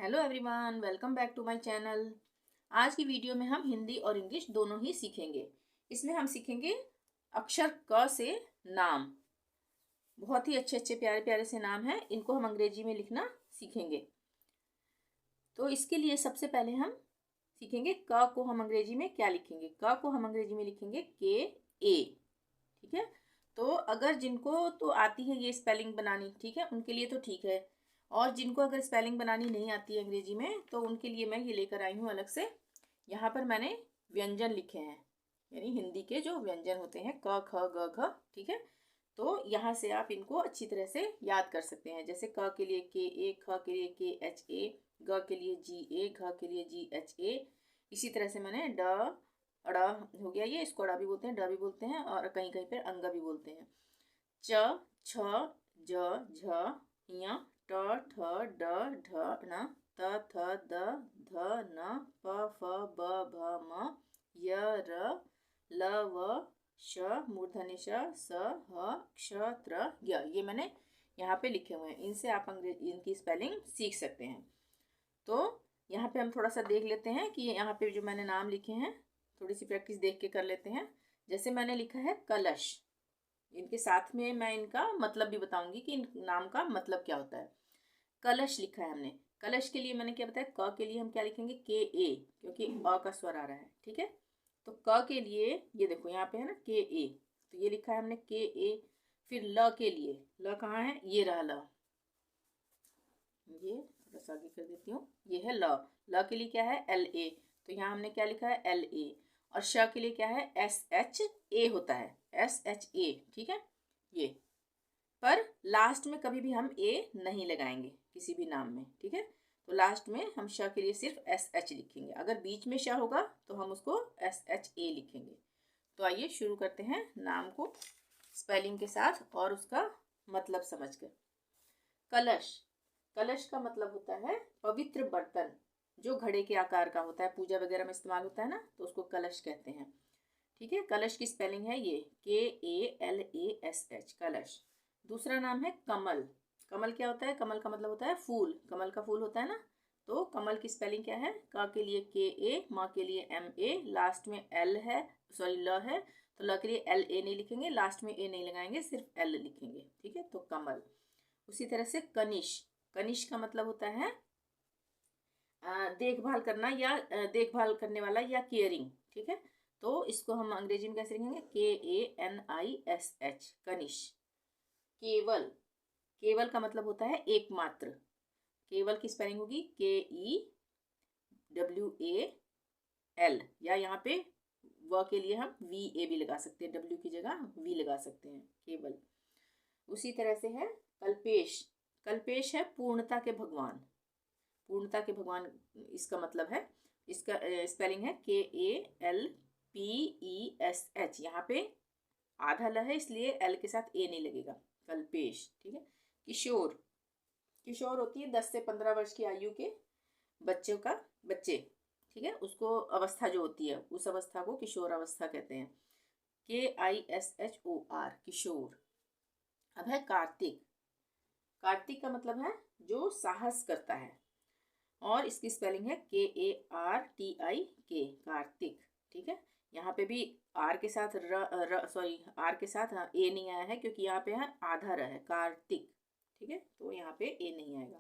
Hello everyone, welcome back to my channel. आज की video में हम हिंदी और इंग्लिश दोनों ही सीखेंगे। इसमें हम सीखेंगे अक्षर क से नाम। बहुत ही अच्छे अच्छे प्यारे प्यारे से नाम हैं, इनको हम अंग्रेजी में लिखना सीखेंगे। तो इसके लिए सबसे पहले हम सीखेंगे क को हम अंग्रेजी में क्या लिखेंगे। क को हम अंग्रेजी में लिखेंगे के ए। ठीक है, तो अगर जिनको तो आती है ये स्पेलिंग बनानी, ठीक है, उनके लिए तो ठीक है। और जिनको अगर स्पेलिंग बनानी नहीं आती है अंग्रेजी में, तो उनके लिए मैं ये लेकर आई हूँ अलग से। यहाँ पर मैंने व्यंजन लिखे हैं, यानी हिंदी के जो व्यंजन होते हैं क ख ग घ। ठीक है, तो यहाँ से आप इनको अच्छी तरह से याद कर सकते हैं। जैसे क के लिए के ए, ख के लिए के एच ए, ग के लिए जी ए, घ के लिए जी एच ए। इसी तरह से मैंने ड अड़ा हो गया, ये इसको अड़ा भी बोलते हैं, ड भी बोलते हैं, और कहीं कहीं पर अंगा भी बोलते हैं। च छ ज झ य ट ठ ड ढ ण त थ द ध न प फ ब भ म य र ल व श मूर्धन्य श स ह क्ष त्र य। ये मैंने यहाँ पे लिखे हुए हैं, इनसे आप अंग्रेजी इनकी स्पेलिंग सीख सकते हैं। तो यहाँ पे हम थोड़ा सा देख लेते हैं कि यहाँ पे जो मैंने नाम लिखे हैं, थोड़ी सी प्रैक्टिस देख के कर लेते हैं। जैसे मैंने लिखा है कलश, इनके साथ में मैं इनका मतलब भी बताऊंगी कि इन नाम का मतलब क्या होता है। कलश लिखा है हमने, कलश के लिए मैंने क्या बताया, क के लिए हम क्या लिखेंगे के ए, क्योंकि अ का स्वर आ रहा है। ठीक है, तो क के लिए ये देखो यहाँ पे है ना के ए, तो ये लिखा है हमने के ए। फिर ल के लिए, ल कहाँ है, ये रहा ल, ये थोड़ा सा आगे कर देती हूँ, ये है ल। ल के लिए क्या है, एल ए, तो यहाँ हमने क्या लिखा है एल ए। और श के लिए क्या है, एस एच ए होता है, एस एच ए। ठीक है, ये पर लास्ट में कभी भी हम ए नहीं लगाएंगे किसी भी नाम में। ठीक है, तो लास्ट में हम श के लिए सिर्फ एस एच लिखेंगे। अगर बीच में श होगा तो हम उसको एस एच ए लिखेंगे। तो आइए शुरू करते हैं नाम को स्पेलिंग के साथ और उसका मतलब समझकर। कलश, कलश का मतलब होता है पवित्र बर्तन, जो घड़े के आकार का होता है, पूजा वगैरह में इस्तेमाल होता है ना, तो उसको कलश कहते हैं। ठीक है, कलश की स्पेलिंग है ये के A L A S H, कलश। दूसरा नाम है कमल। कमल क्या होता है, कमल का मतलब होता है फूल, कमल का फूल होता है ना। तो कमल की स्पेलिंग क्या है, क के लिए के ए, म के लिए एम ए, लास्ट में एल है, सॉरी ल है, तो ल के लिए एल ए नहीं लिखेंगे, लास्ट में ए नहीं लगाएंगे, सिर्फ एल लिखेंगे। ठीक है, तो कमल। उसी तरह से कनिश, कनिश का मतलब होता है देखभाल करना या देखभाल करने वाला या केयरिंग। ठीक है, तो इसको हम अंग्रेजी में कैसे लिखेंगे, K A N I S H, Kanish. Keval, Keval का मतलब होता है एकमात्र। केवल की स्पेलिंग होगी के ई डब्ल्यू ए एल, या यहाँ पे व के लिए हम वी ए भी लगा सकते हैं, डब्ल्यू की जगह वी लगा सकते हैं, केवल। उसी तरह से है कल्पेश, कल्पेश है पूर्णता के भगवान, पूर्णता के भगवान इसका मतलब है। इसका स्पेलिंग है के A L P E S H, यहाँ पे आधा ल है इसलिए एल के साथ ए नहीं लगेगा, कल्पेश। ठीक है, किशोर, किशोर होती है 10 से 15 वर्ष की आयु के बच्चों का, बच्चे। ठीक है, उसको अवस्था जो होती है उस अवस्था को किशोर अवस्था कहते हैं, K I S H O R, Kishor. अब है कार्तिक, कार्तिक का मतलब है जो साहस करता है, और इसकी स्पेलिंग है के ए आर टी आई के, कार्तिक। ठीक है, यहाँ पे भी आर के साथ सॉरी आर के साथ ए नहीं आया है, क्योंकि यहाँ पे है आधा र है, कार्तिक। ठीक है, तो यहाँ पे ए नहीं आएगा।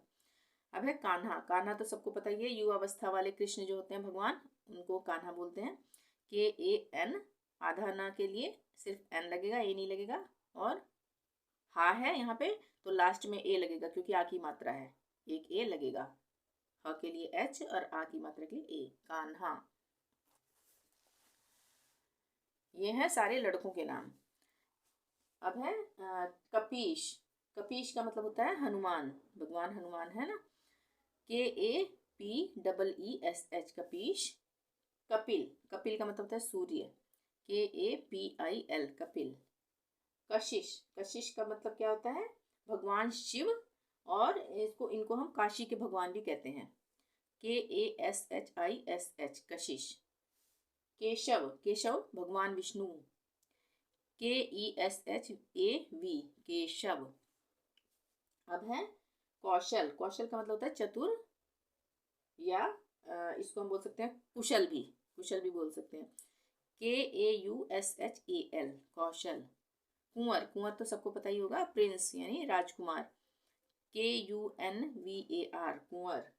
अब है कान्हा, कान्हा तो सबको पता ही है, युवा अवस्था वाले कृष्ण जो होते हैं भगवान, उनको कान्हा बोलते हैं। के ए एन, आधा ना के लिए सिर्फ एन लगेगा, ए नहीं लगेगा। और हा है यहाँ पे, तो लास्ट में ए लगेगा, क्योंकि आ की मात्रा है, एक ए लगेगा। ह के लिए एच और आ की मात्रा के लिए ए, कान्हा। ये है सारे लड़कों के नाम। अब है कपीश, कपीश का मतलब होता है हनुमान, भगवान हनुमान है ना, K A P double E S H, Kapish. Kapil, Kapil का मतलब होता है सूर्य, K A P I L, Kapil. Kashish, Kashish का मतलब क्या होता है, भगवान शिव, और इसको इनको हम काशी के भगवान भी कहते हैं, के A S H I S H, कशिश। केशव, केशव भगवान विष्णु, के ई S H A V, Keshav. अब है कौशल, कौशल का मतलब होता है चतुर, या इसको हम बोल सकते हैं कुशल भी बोल सकते हैं। KAUSHAL कौशल। कुंवर तो सबको पता ही होगा, प्रिंस यानी राजकुमार। KUNVAR कुंवर।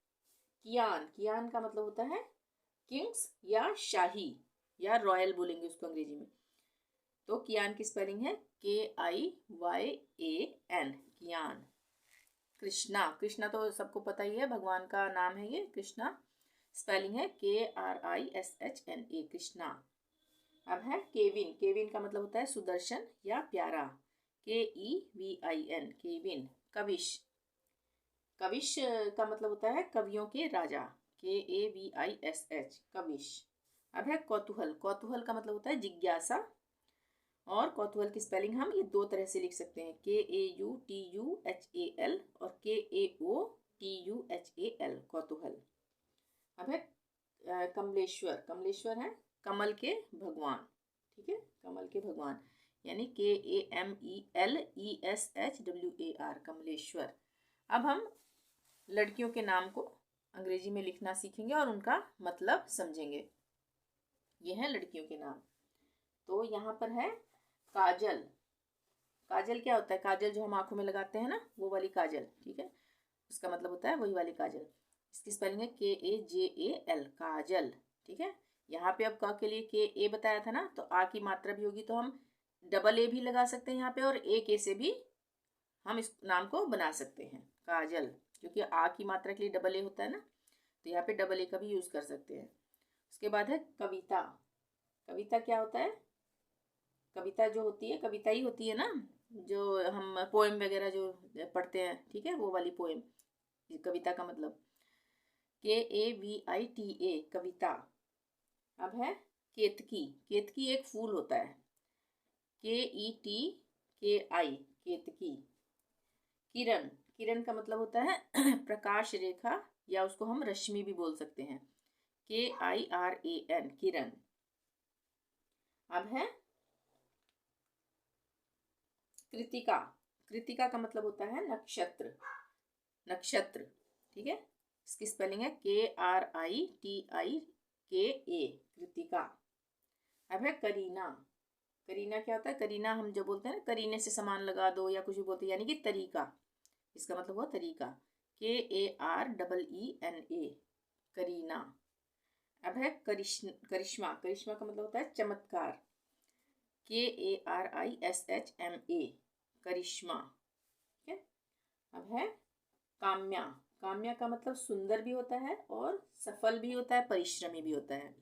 कियान का मतलब होता है किंग्स या शाही या रॉयल बोलेंगे उसको अंग्रेजी में। तो कियान की स्पेलिंग है KIYAN कियान। कृष्णा तो सबको पता ही है, भगवान का नाम है ये कृष्णा। स्पेलिंग है KRISHNA कृष्णा। अब है केविन का मतलब होता है सुदर्शन या प्यारा। KEVIN Kevin. कविश का मतलब होता है कवियों के राजा। KAVISH कविश। अब है कौतूहल का मतलब होता है जिज्ञासा। और कौतूहल की स्पेलिंग हम ये दो तरह से लिख सकते हैं, KAUTUHAL और KAOTUHAL कौतूहल। अब है कमलेश्वर है कमल के भगवान, ठीक है, कमल के भगवान यानी KAMELESHWAR कमलेश्वर। अब हम लड़कियों के नाम को अंग्रेजी में लिखना सीखेंगे और उनका मतलब समझेंगे। ये है लड़कियों के नाम। तो यहाँ पर है काजल क्या होता है? काजल जो हम आंखों में लगाते हैं ना, वो वाली काजल, ठीक है, उसका मतलब होता है वही वाली काजल। इसकी स्पेलिंग है KAJAL काजल, ठीक है। यहाँ पे अब क के लिए KA बताया था ना, तो आ की मात्रा भी होगी तो हम डबल A भी लगा सकते हैं यहाँ पे, और एक A से भी हम इस नाम को बना सकते हैं काजल, क्योंकि आ की मात्रा के लिए डबल A होता है ना, तो यहाँ पे डबल A का भी यूज कर सकते हैं। उसके बाद है कविता क्या होता है? कविता जो होती है, कविता ही होती है ना, जो हम पोएम वगैरह जो पढ़ते हैं, ठीक है, वो वाली पोएम कविता का मतलब। KAVITA कविता। अब है केतकी एक फूल होता है। KETKI केतकी। किरण का मतलब होता है प्रकाश रेखा, या उसको हम रश्मि भी बोल सकते हैं। KIRAN किरण। अब है कृतिका का मतलब होता है नक्षत्र, ठीक है। इसकी स्पेलिंग है KRITIKA कृतिका। अब है करीना क्या होता है? करीना हम जो बोलते हैं ना, करीने से सामान लगा दो या कुछ भी बोलते हैं, यानी कि तरीका, इसका मतलब हुआ तरीका। KAREENA करीना। अब है करिश्मा का मतलब होता है चमत्कार। KARISHMA करिश्मा, ठीक है। अब है काम्या का मतलब सुंदर भी होता है और सफल भी होता है, परिश्रमी भी होता है।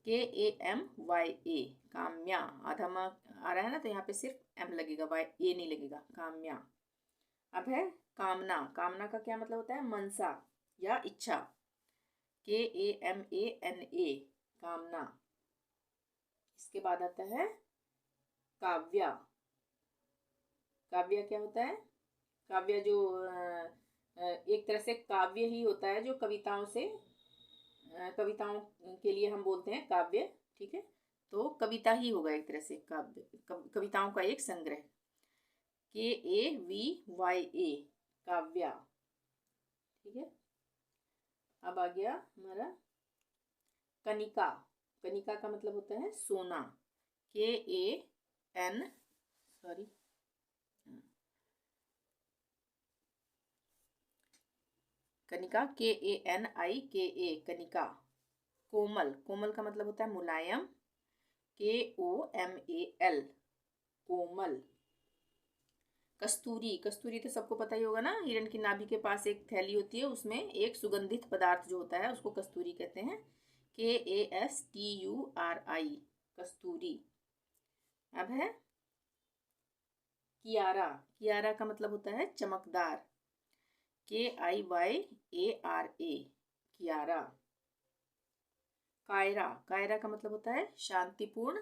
KAMYA काम्या। आधा म आ रहा है ना, तो यहाँ पे सिर्फ M लगेगा, A नहीं लगेगा, काम्या। अब है कामना का क्या मतलब होता है? मनसा या इच्छा। KAMANA कामना। इसके बाद आता है काव्या क्या होता है? काव्य जो एक तरह से काव्य ही होता है, जो कविताओं के लिए हम बोलते हैं काव्य, ठीक है। तो कविता ही होगा एक तरह से, काव्य कविताओं का एक संग्रह। KAVYA काव्या, ठीक है। अब आ गया हमारा कनिका का मतलब होता है सोना। कनिका KANIKA कनिका। कोमल का मतलब होता है मुलायम। KOMAL कोमल। कस्तूरी तो सबको पता ही होगा ना, हिरण की नाभि के पास एक थैली होती है, उसमें एक सुगंधित पदार्थ जो होता है उसको कस्तूरी कहते हैं। KASTURI कस्तूरी। अब है कियारा का मतलब होता है चमकदार। KIYARA कियारा। कायरा का मतलब होता है शांतिपूर्ण।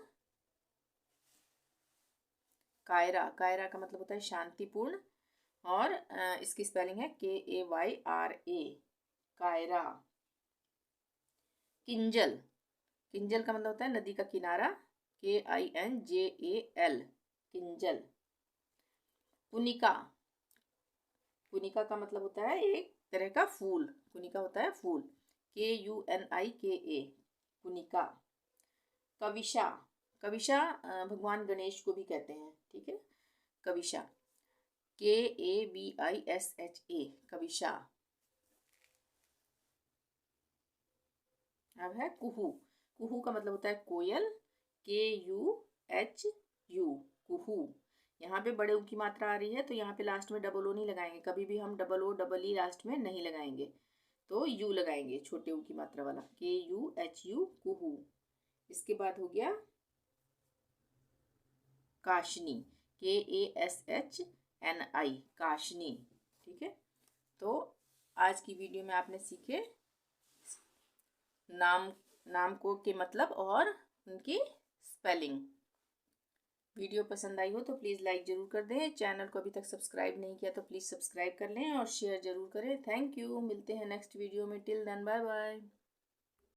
कायरा का मतलब होता है शांतिपूर्ण, और इसकी स्पेलिंग है KAYRA कायरा। किंजल का मतलब होता है नदी का किनारा। KINJAL किंजल। पुनिका का मतलब होता है एक तरह का फूल। पुनिका होता है फूल। KUNIKA, कुनिका। कविशा, कविशा भगवान गणेश को भी कहते हैं, ठीक है। कविशा, KABISHA, कविशा। अब है कुहू, कुहू का मतलब होता है कोयल, KUHU, कुहू। यहाँ पे बड़े ऊ की मात्रा आ रही है तो यहाँ पे लास्ट में डबल ओ नहीं लगाएंगे, कभी भी हम double O double E last में नहीं लगाएंगे, तो यू लगाएंगे, छोटे ऊ की मात्रा वाला, KUHU, कुहू। इसके बाद हो गया काशनी, KASHNI, काशनी, ठीक है। तो आज की वीडियो में आपने सीखे नाम को के मतलब और उनकी स्पेलिंग। वीडियो पसंद आई हो तो प्लीज़ लाइक ज़रूर कर दें। चैनल को अभी तक सब्सक्राइब नहीं किया तो प्लीज़ सब्सक्राइब कर लें और शेयर ज़रूर करें। Thank you. मिलते हैं नेक्स्ट वीडियो में। Till then bye bye.